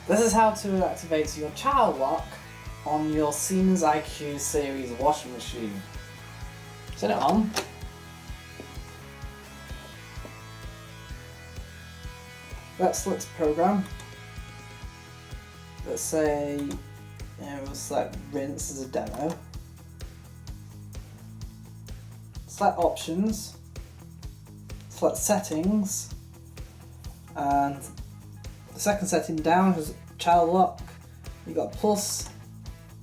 This is how to activate your child lock on your Siemens IQ series washing machine. Turn it on. Let's select a program. Let's say we'll select rinse as a demo. Select options. Select settings. And the second setting down is child lock. You've got a plus,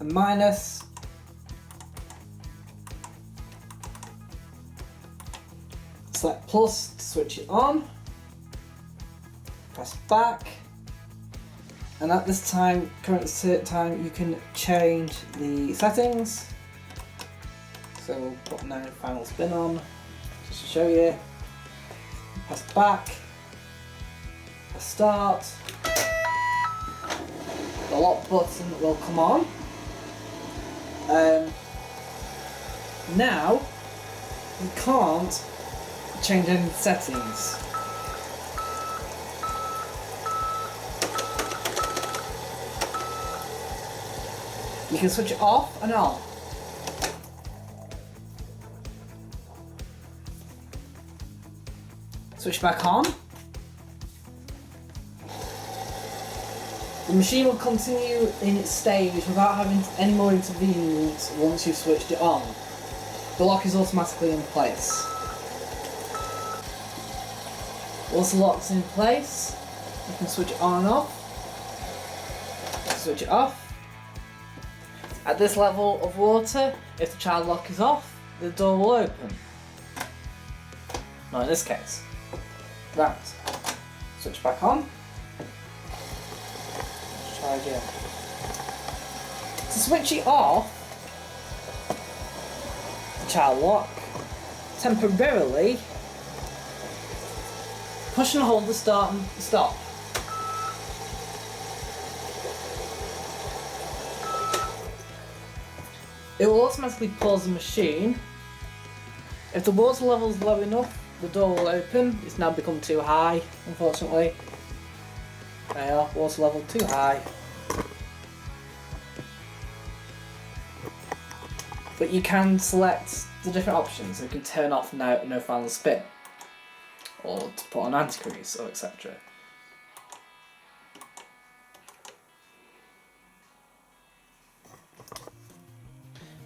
a minus. Select plus to switch it on. Press back. And at this time, current time, you can change the settings. So we'll put no final spin on, just to show you. Press back. Press start. The lock button will come on. Now, you can't change any settings. You can switch it off and on. Switch back on. The machine will continue in its stage without having any more interventions once you've switched it on. The lock is automatically in place. Once the lock's in place, you can switch it on and off. Switch it off. At this level of water, if the child lock is off, the door will open. Not in this case. Right. Switch back on. Let's try again. To switch it off, the child lock, temporarily push and hold the start and stop. It will automatically pause the machine. If the water level is low enough, the door will open. It's now become too high, unfortunately. There you are, water level too high. But you can select the different options. So you can turn off no final spin, or to put on anti-grease, or etc.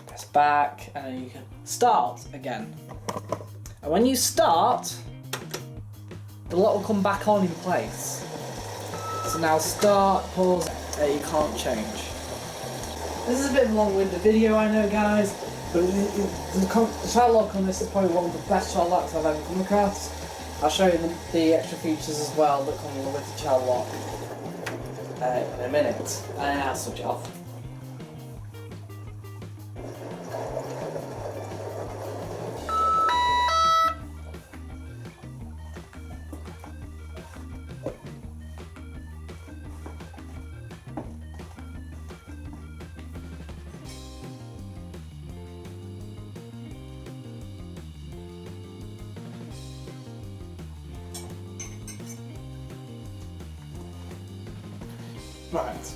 Press back, and then you can start again. And when you start, the lock will come back on in place. So now start, pause, you can't change. This is a bit of a long-winded video, I know, guys, but the child lock on this is probably one of the best child locks I've ever come across. I'll show you the extra features as well that come along with the child lock in a minute. And I'll switch it off. Right.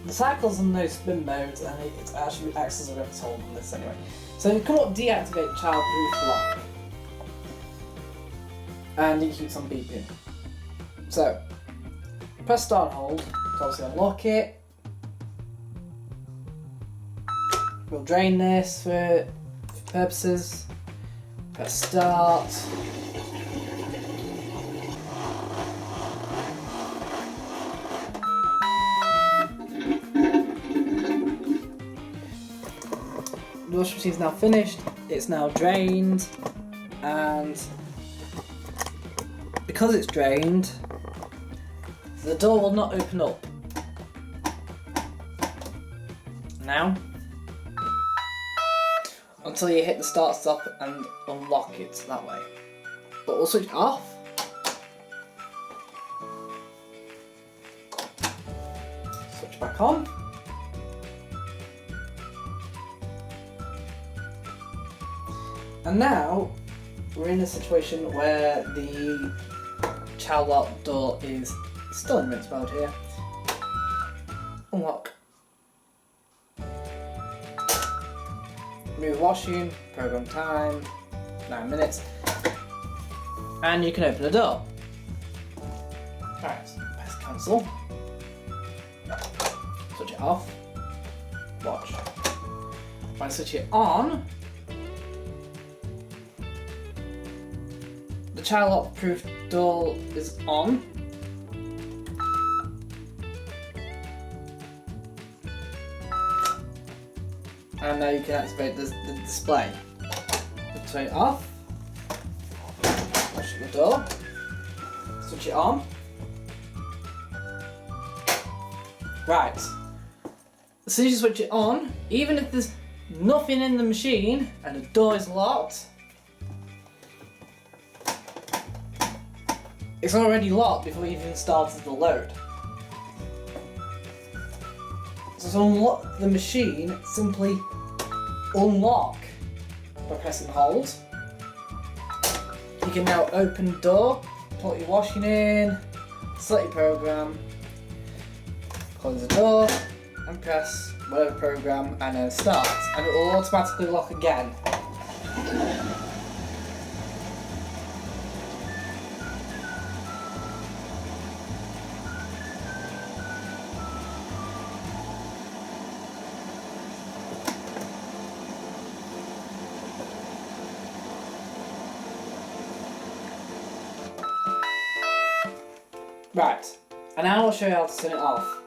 The cycle's on no spin mode and it actually acts as a reverse hold on this anyway. So you come up deactivate childproof lock. And it keeps on beeping. So press start and hold to obviously unlock it. We'll drain this for purposes. Press start. The washing machine is now finished, it's now drained, and because it's drained, the door will not open up. Now, until you hit the start stop and unlock it that way. But we'll switch it off. Switch back on. And now we're in a situation where the child lock door is still in rinse mode here. unlock. Remove washing, program time, 9 minutes, and you can open the door. Alright, press cancel, switch it off, watch. If I switch it on, the child lock proof door is on. And now you can activate the display. Turn it off, shut the door, switch it on. Right, as soon as you switch it on, even if there's nothing in the machine and the door is locked, it's already locked before you even started the load. So to unlock the machine, simply unlock by pressing hold. You can now open the door, put your washing in, select your program, close the door and press whatever program and then start, and it will automatically lock again. Right, and now I'll show you how to turn it off.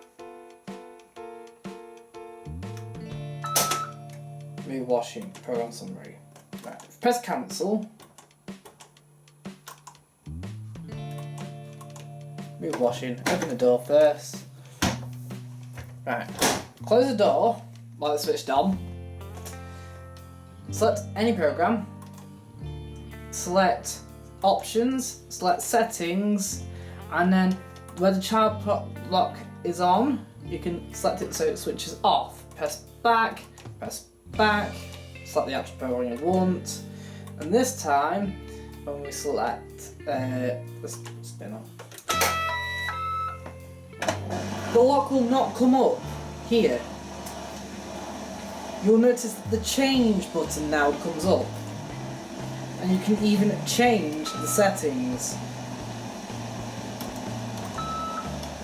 Remove washing, program summary. Right, press cancel. Remove washing, open the door first. Right, close the door while it's switched on. Select any program. Select options, select settings, and then where the child lock is on, you can select it so it switches off. Press back, select the actual program you want, and this time, when we select, let's spin off, the lock will not come up here. You'll notice that the change button now comes up, and you can even change the settings.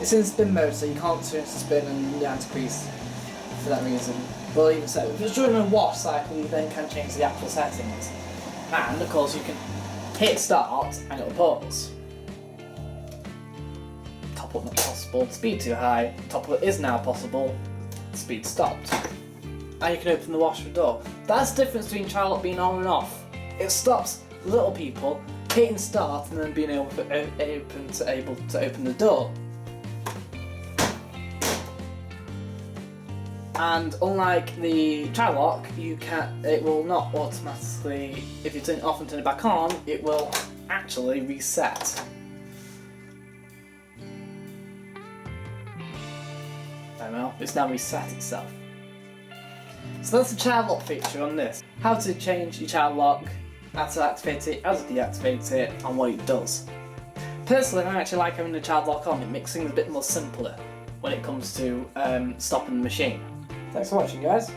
It's in spin mode, so you can't turn it to spin and the anti-crease for that reason. But even so, if it's during a wash cycle, you then can change the actual settings. And of course, you can hit start and it'll pause. Top up not possible, speed too high. Top up is now possible, speed stopped. And you can open the washer door. That's the difference between child lock being on and off. It stops little people hitting start and then being able to open the door. And unlike the child lock, it will not automatically, if you turn it off and turn it back on, it will actually reset. There we go, it's now reset itself. So that's the child lock feature on this. How to change your child lock, how to activate it, how to deactivate it, and what it does. Personally, I actually like having the child lock on. It makes things a bit more simpler when it comes to stopping the machine. Thanks for watching, guys.